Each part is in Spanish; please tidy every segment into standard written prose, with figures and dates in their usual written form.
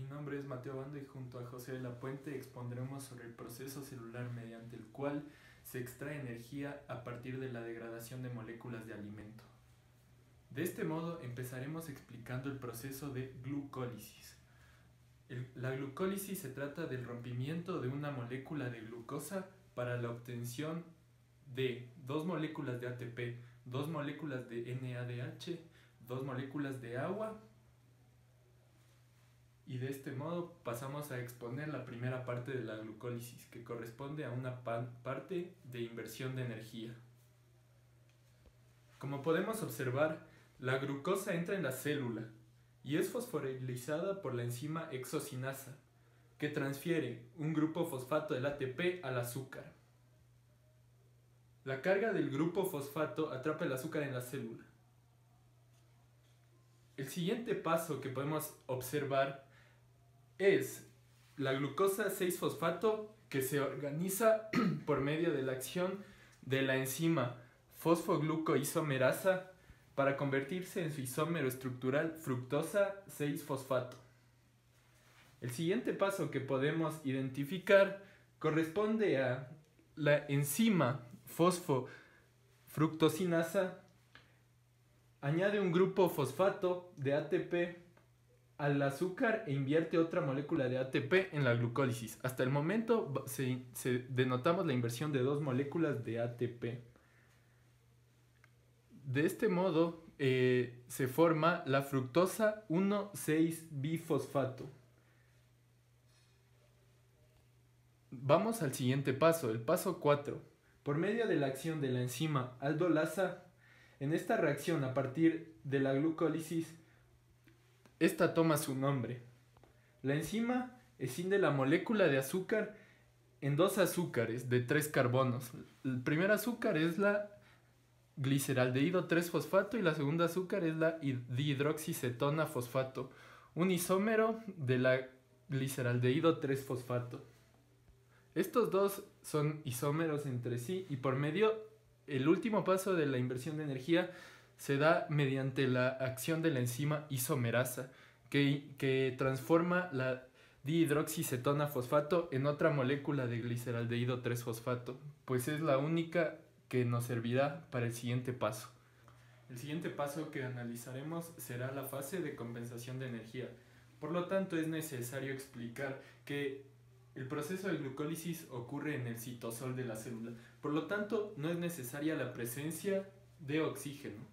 Mi nombre es Mateo Bando y junto a José de la Puente expondremos sobre el proceso celular mediante el cual se extrae energía a partir de la degradación de moléculas de alimento. De este modo empezaremos explicando el proceso de glucólisis. La glucólisis se trata del rompimiento de una molécula de glucosa para la obtención de dos moléculas de ATP, dos moléculas de NADH, dos moléculas de agua. Y de este modo pasamos a exponer la primera parte de la glucólisis, que corresponde a una parte de inversión de energía. Como podemos observar, la glucosa entra en la célula y es fosforilizada por la enzima hexocinasa, que transfiere un grupo fosfato del ATP al azúcar. La carga del grupo fosfato atrapa el azúcar en la célula. El siguiente paso que podemos observar es la glucosa 6-fosfato, que se organiza por medio de la acción de la enzima fosfoglucoisomerasa para convertirse en su isómero estructural fructosa 6-fosfato. El siguiente paso que podemos identificar corresponde a la enzima fosfofructosinasa. Añade un grupo fosfato de ATP al azúcar e invierte otra molécula de ATP en la glucólisis. Hasta el momento denotamos la inversión de dos moléculas de ATP. De este modo se forma la fructosa 1,6-bifosfato. Vamos al siguiente paso, el paso 4. Por medio de la acción de la enzima aldolasa, en esta reacción a partir de la glucólisis, esta toma su nombre. La enzima escinde la molécula de azúcar en dos azúcares de 3 carbonos. El primer azúcar es la gliceraldehído 3-fosfato y la segunda azúcar es la dihidroxicetona fosfato, un isómero de la gliceraldehído 3-fosfato. Estos dos son isómeros entre sí y por medio, el último paso de la inversión de energía se da mediante la acción de la enzima isomerasa, que transforma la dihidroxicetona fosfato en otra molécula de gliceraldehído 3-fosfato, pues es la única que nos servirá para el siguiente paso. El siguiente paso que analizaremos será la fase de compensación de energía. Por lo tanto, es necesario explicar que el proceso de glucólisis ocurre en el citosol de la célula. Por lo tanto, no es necesaria la presencia de oxígeno.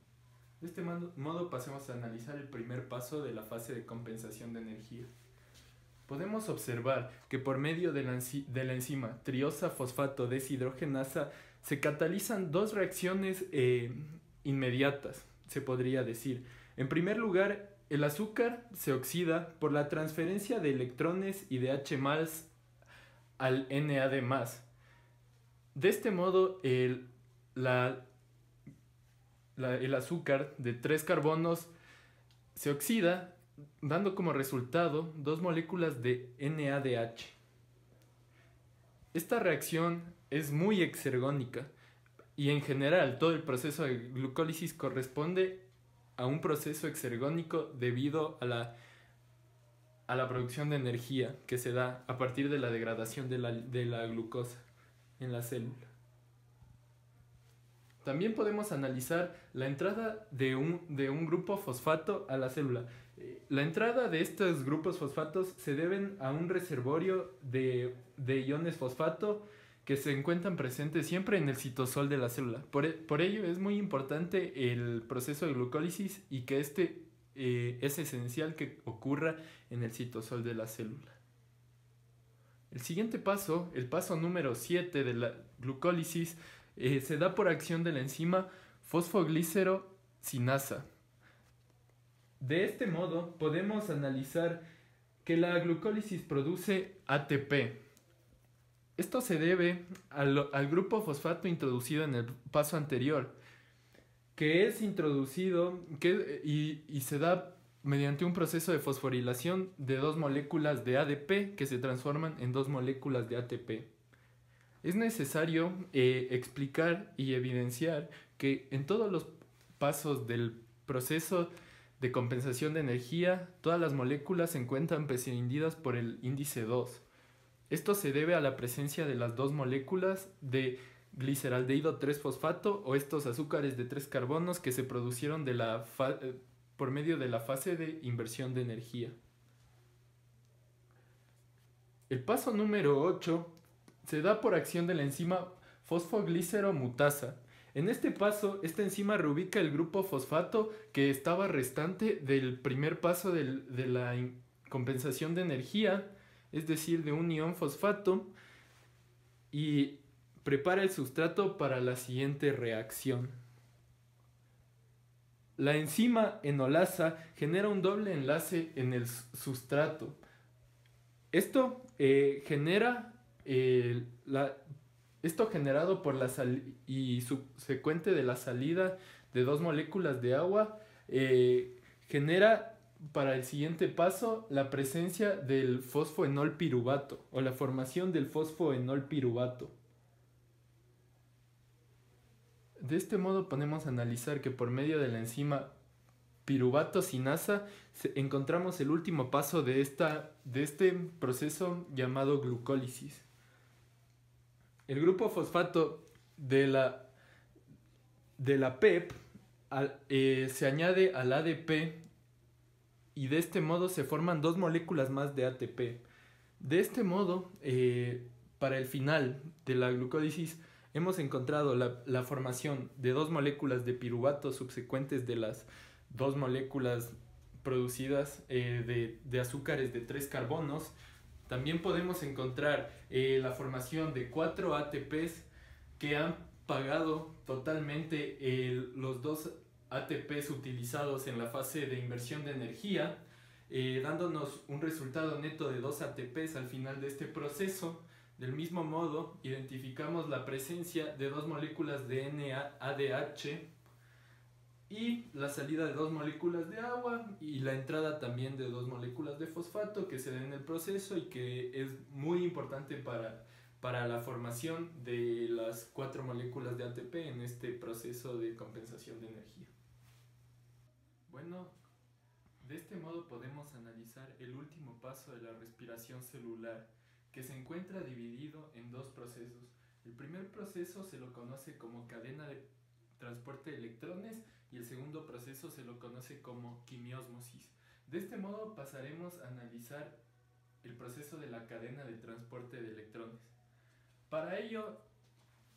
De este modo pasemos a analizar el primer paso de la fase de compensación de energía. Podemos observar que por medio de la enzima triosa fosfato deshidrogenasa se catalizan dos reacciones inmediatas, se podría decir. En primer lugar, el azúcar se oxida por la transferencia de electrones y de H+ al NAD+. De este modo, el azúcar de 3 carbonos se oxida, dando como resultado dos moléculas de NADH. Esta reacción es muy exergónica y en general todo el proceso de glucólisis corresponde a un proceso exergónico debido a la producción de energía que se da a partir de la degradación de la glucosa en la célula. También podemos analizar la entrada de un grupo fosfato a la célula. La entrada de estos grupos fosfatos se deben a un reservorio de iones fosfato que se encuentran presentes siempre en el citosol de la célula. Por ello es muy importante el proceso de glucólisis y que es esencial que ocurra en el citosol de la célula. El siguiente paso, el paso número 7 de la glucólisis, se da por acción de la enzima fosfoglicerosinasa. De este modo podemos analizar que la glucólisis produce ATP. Esto se debe al grupo fosfato introducido en el paso anterior, que es introducido y se da mediante un proceso de fosforilación de dos moléculas de ADP que se transforman en dos moléculas de ATP. Es necesario explicar y evidenciar que en todos los pasos del proceso de compensación de energía, todas las moléculas se encuentran prescindidas por el índice 2. Esto se debe a la presencia de las dos moléculas de gliceraldehído 3-fosfato o estos azúcares de 3 carbonos que se producieron por medio de la fase de inversión de energía. El paso número 8 se da por acción de la enzima fosfogliceromutasa. En este paso, esta enzima reubica el grupo fosfato que estaba restante del primer paso de la compensación de energía, es decir, de un ion fosfato, y prepara el sustrato para la siguiente reacción. La enzima enolasa genera un doble enlace en el sustrato. Esto generado por y subsecuente de la salida de dos moléculas de agua, genera para el siguiente paso la presencia del fosfoenol piruvato o la formación del fosfoenol piruvato. De este modo podemos analizar que por medio de la enzima piruvato sinasa encontramos el último paso de este proceso llamado glucólisis. El grupo fosfato de la PEP se añade al ADP y de este modo se forman dos moléculas más de ATP. De este modo, para el final de la glucólisis, hemos encontrado la formación de dos moléculas de piruvato subsecuentes de las dos moléculas producidas de azúcares de 3 carbonos. También podemos encontrar la formación de 4 ATPs que han pagado totalmente los dos ATPs utilizados en la fase de inversión de energía, dándonos un resultado neto de 2 ATPs al final de este proceso. Del mismo modo, identificamos la presencia de dos moléculas de NADH y la salida de dos moléculas de agua y la entrada también de dos moléculas de fosfato que se da en el proceso y que es muy importante para la formación de las 4 moléculas de ATP en este proceso de compensación de energía. Bueno, de este modo podemos analizar el último paso de la respiración celular, que se encuentra dividido en dos procesos. El primer proceso se lo conoce como cadena de transporte de electrones y el segundo proceso se lo conoce como quimiósmosis. De este modo pasaremos a analizar el proceso de la cadena de transporte de electrones. Para ello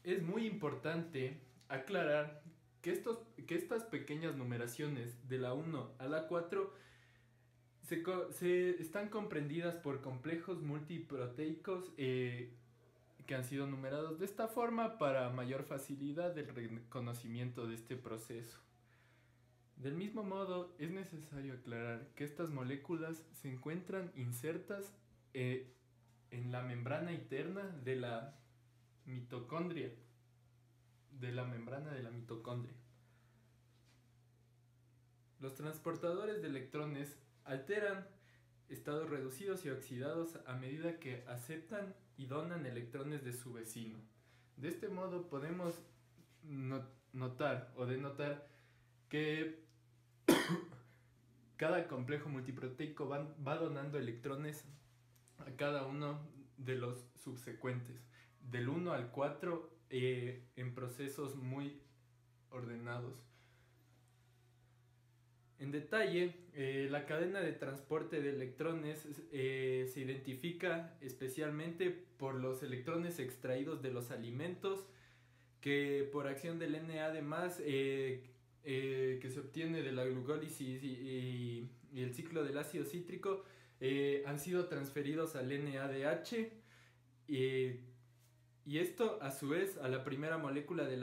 es muy importante aclarar que estas pequeñas numeraciones de la 1 a la 4 se están comprendidas por complejos multiproteicos que han sido numerados de esta forma para mayor facilidad del reconocimiento de este proceso. Del mismo modo, es necesario aclarar que estas moléculas se encuentran insertas en la membrana interna de la mitocondria, Los transportadores de electrones alteran estados reducidos y oxidados a medida que aceptan y donan electrones de su vecino. De este modo podemos notar o denotar que cada complejo multiproteico va donando electrones a cada uno de los subsecuentes, del 1 al 4 en procesos muy ordenados. En detalle, la cadena de transporte de electrones se identifica especialmente por los electrones extraídos de los alimentos que por acción del Na+, que se obtiene de la glucólisis y el ciclo del ácido cítrico, han sido transferidos al NADH y esto a su vez a la primera molécula de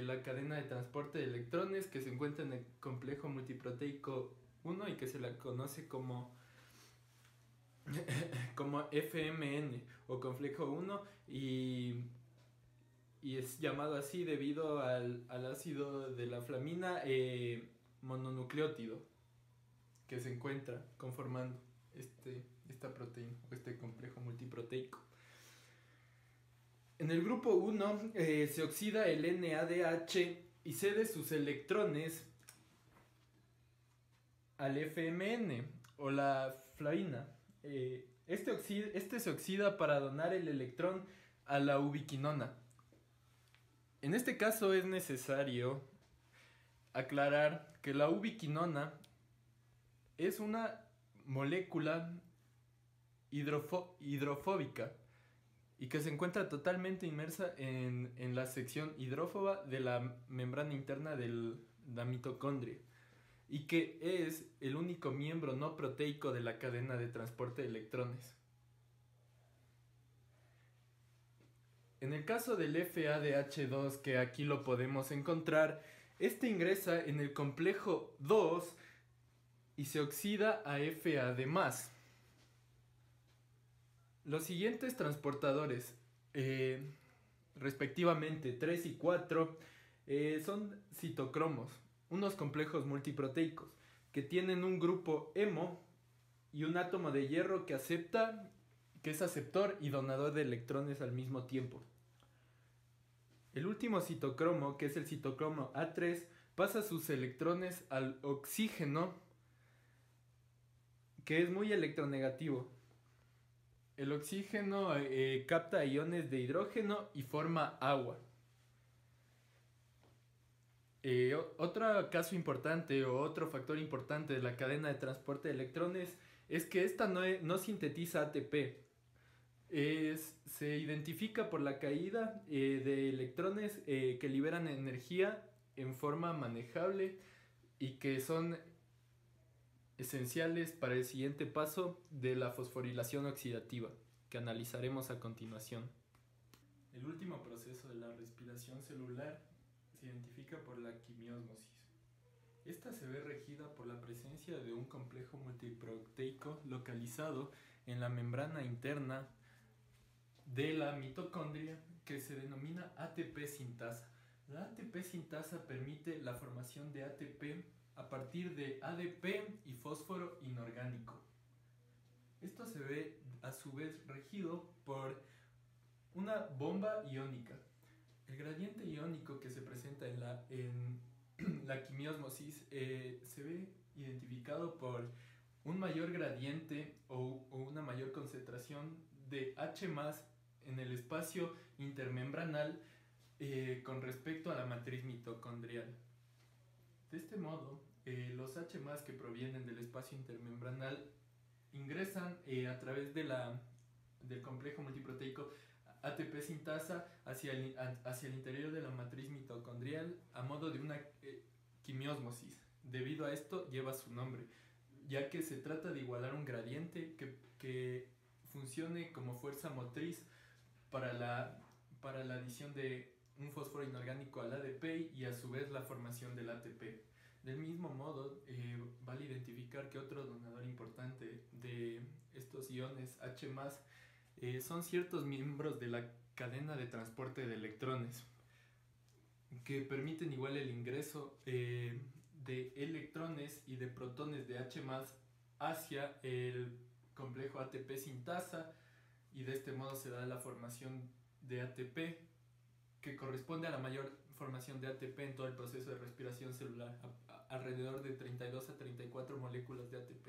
la cadena de transporte de electrones que se encuentra en el complejo multiproteico 1 y que se la conoce como FMN o complejo 1 y es llamado así debido al ácido de la flamina mononucleótido que se encuentra conformando esta proteína o este complejo multiproteico. En el grupo 1 se oxida el NADH y cede sus electrones al FMN o la flavina. Este se oxida para donar el electrón a la ubiquinona. En este caso es necesario aclarar que la ubiquinona es una molécula hidrofóbica y que se encuentra totalmente inmersa en la sección hidrófoba de la membrana interna de la mitocondria y que es el único miembro no proteico de la cadena de transporte de electrones. En el caso del FADH2, que aquí lo podemos encontrar, este ingresa en el complejo 2 y se oxida a FAD+. Los siguientes transportadores, respectivamente 3 y 4, son citocromos, unos complejos multiproteicos que tienen un grupo hemo y un átomo de hierro que es aceptor y donador de electrones al mismo tiempo. El último citocromo, que es el citocromo A3, pasa sus electrones al oxígeno, que es muy electronegativo. El oxígeno capta iones de hidrógeno y forma agua. Otro caso importante o otro factor importante de la cadena de transporte de electrones es que esta no sintetiza ATP. Se identifica por la caída de electrones que liberan energía en forma manejable y que son esenciales para el siguiente paso de la fosforilación oxidativa, que analizaremos a continuación. El último proceso de la respiración celular se identifica por la quimiósmosis. Esta se ve regida por la presencia de un complejo multiproteico localizado en la membrana interna de la mitocondria que se denomina ATP sintasa. La ATP sintasa permite la formación de ATP a partir de ADP y fósforo inorgánico. Esto se ve a su vez regido por una bomba iónica. El gradiente iónico que se presenta en la quimiósmosis se ve identificado por un mayor gradiente o una mayor concentración de H+ en el espacio intermembranal con respecto a la matriz mitocondrial. De este modo, los H+ que provienen del espacio intermembranal ingresan a través del complejo multiproteico ATP sintasa hacia el interior de la matriz mitocondrial a modo de una quimiósmosis. Debido a esto lleva su nombre, ya que se trata de igualar un gradiente que funcione como fuerza motriz para la adición de un fósforo inorgánico al ADP y a su vez la formación del ATP. Del mismo modo, vale identificar que otro donador importante de estos iones H+, son ciertos miembros de la cadena de transporte de electrones que permiten igual el ingreso de electrones y de protones de H+ hacia el complejo ATP sintasa, y de este modo se da la formación de ATP, que corresponde a la mayor formación de ATP en todo el proceso de respiración celular, alrededor de 32 a 34 moléculas de ATP.